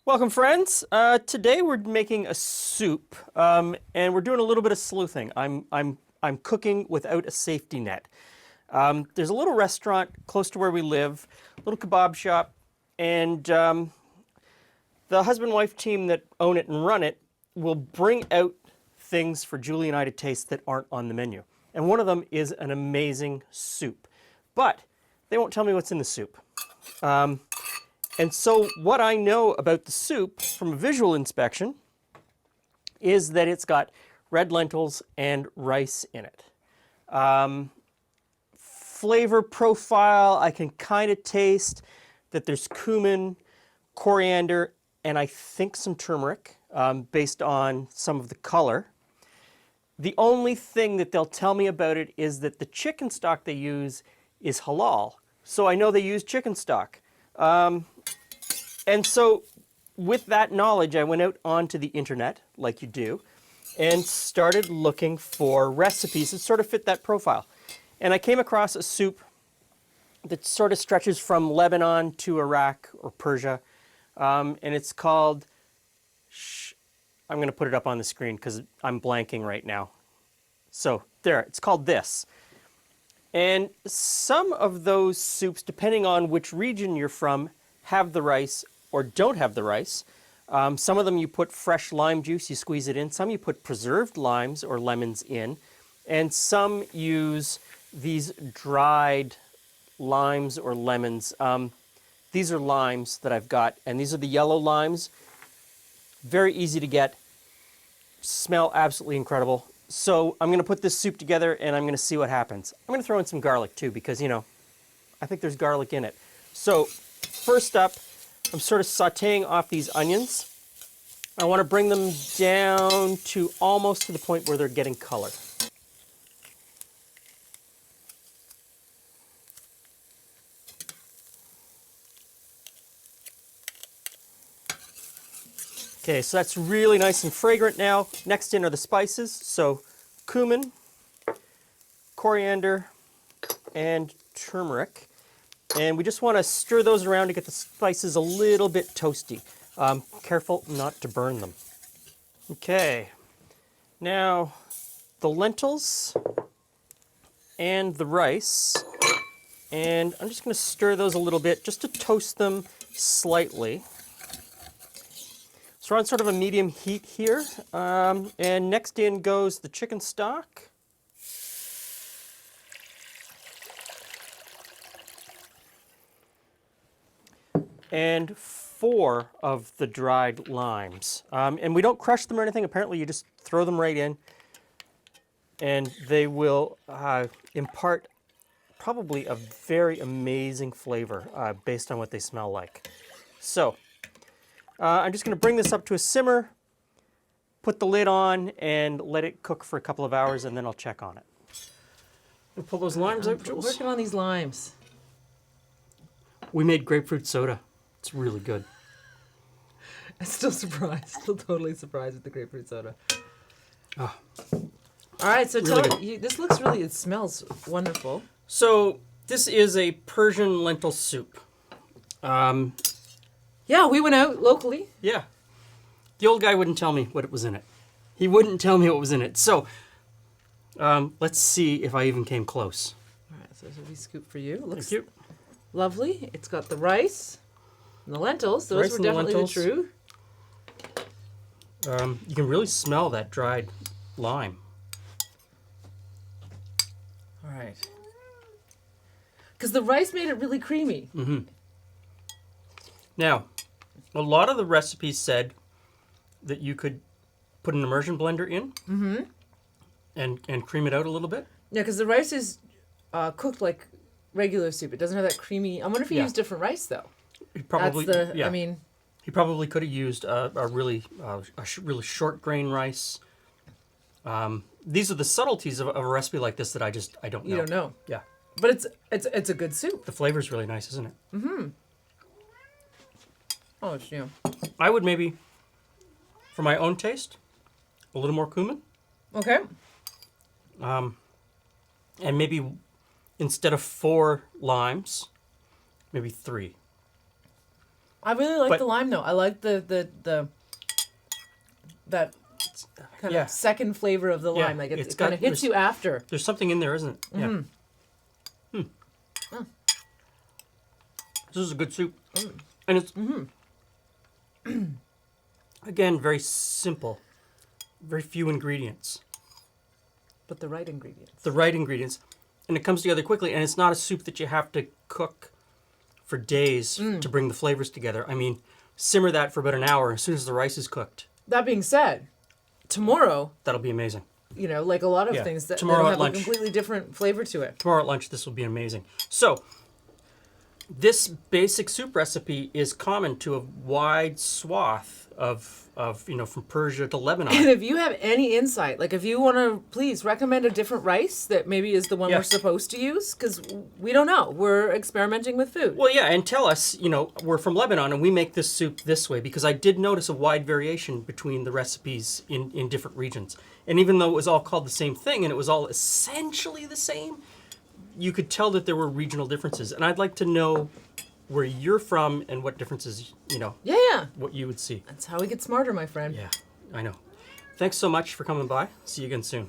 Welcome, friends. Today we're making a soup, and we're doing a little bit of sleuthing. I'm cooking without a safety net. There's a little restaurant close to where we live, a little kebab shop, and the husband-wife team that own it and run it will bring out things for Julie and I to taste that aren't on the menu. And one of them is an amazing soup, but they won't tell me what's in the soup. And so what I know about the soup from a visual inspection is that it's got red lentils and rice in it. Flavor profile, I can kind of taste that there's cumin, coriander, and I think some turmeric based on some of the color. The only thing that they'll tell me about it is that the chicken stock they use is halal. So I know they use chicken stock. And so with that knowledge, I went out onto the internet, like you do, and started looking for recipes that sort of fit that profile. And I came across a soup that sort of stretches from Lebanon to Iraq or Persia. And it's called, I'm going to put it up on the screen because I'm blanking right now. So there, it's called this. And some of those soups, depending on which region you're from, have the rice or don't have the rice. Some of them you put fresh lime juice, you squeeze it in. Some you put preserved limes or lemons in. And some use these dried limes or lemons. These are limes that I've got, and these are the yellow limes. Very easy to get. Smell absolutely incredible. So I'm going to put this soup together and I'm going to see what happens. I'm going to throw in some garlic too because, you know, I think there's garlic in it. So first up, I'm sort of sauteing off these onions. I want to bring them down to almost to the point where they're getting color. Okay, so that's really nice and fragrant now. Next in are the spices. So cumin, coriander, and turmeric. And we just want to stir those around to get the spices a little bit toasty. Careful not to burn them. Okay, now the lentils and the rice. And I'm just going to stir those a little bit just to toast them slightly. So we're on sort of a medium heat here. And next in goes the chicken stock. And 4 of the dried limes. And we don't crush them or anything. Apparently you just throw them right in and they will impart probably a very amazing flavor based on what they smell like. So I'm just going to bring this up to a simmer, put the lid on, and let it cook for a couple of hours, and then I'll check on it. We'll pull those limes out, Jules. Working on these limes. We made grapefruit soda. It's really good. I'm still surprised. Still totally surprised with the grapefruit soda. Oh. All right, so Really tell me, this looks really, it smells wonderful. So this is a Persian lentil soup. Yeah, we went out locally. Yeah. The old guy wouldn't tell me what it was in it. He wouldn't tell me what was in it. So let's see if I even came close. All right, so this will be scoop for you. It looks Thank you. lovely. It's got the rice and the lentils. Those Rice were and the definitely lentils. the true. You can really smell that dried lime. All right. Because the rice made it really creamy. Mm-hmm. Now, a lot of the recipes said that you could put an immersion blender in and cream it out a little bit. Yeah, because the rice is cooked like regular soup. It doesn't have that creamy. I wonder if you use different rice though. He probably, That's the. yeah. I mean. He probably could have used a really short grain rice. These are the subtleties of a recipe like this that I don't know. You don't know. Yeah. But it's a good soup. The flavor's really nice, isn't it? Mm-hmm. Oh, it's new. I would maybe, for my own taste, a little more cumin. Okay. And maybe instead of 4 limes, maybe 3. I really like But- the lime though. I like the that kind Yeah. of second flavor of the Yeah, lime. Like it's it kind got- of hits there's- you after. There's something in there, isn't it? Yeah. This is a good soup. And it's, again, very simple. Very few ingredients. But the right ingredients. The right ingredients. And it comes together quickly. And it's not a soup that you have to cook for days to bring the flavors together. I mean, simmer that for about an hour. As soon as the rice is cooked, That being said, tomorrow, that'll be amazing. you know, like a lot of Yeah. things that Tomorrow that'll at have lunch. a completely different flavor to it. Tomorrow at lunch, this will be amazing. So, this basic soup recipe is common to a wide swath of from Persia to And Lebanon. if you have any insight, like if you want to please recommend a different rice that maybe is the one Yeah. we're supposed to use, because we don't know. We're experimenting with food. Well, yeah, and tell us, we're from Lebanon and we make this soup this way, because I did notice a wide variation between the recipes in different regions. And even though it was all called the same thing and it was all essentially the same, you could tell that there were regional differences. And I'd like to know where you're from and what differences, Yeah. what you would see. That's how we get smarter, my friend. Yeah, I know. Thanks so much for coming by. See you again soon.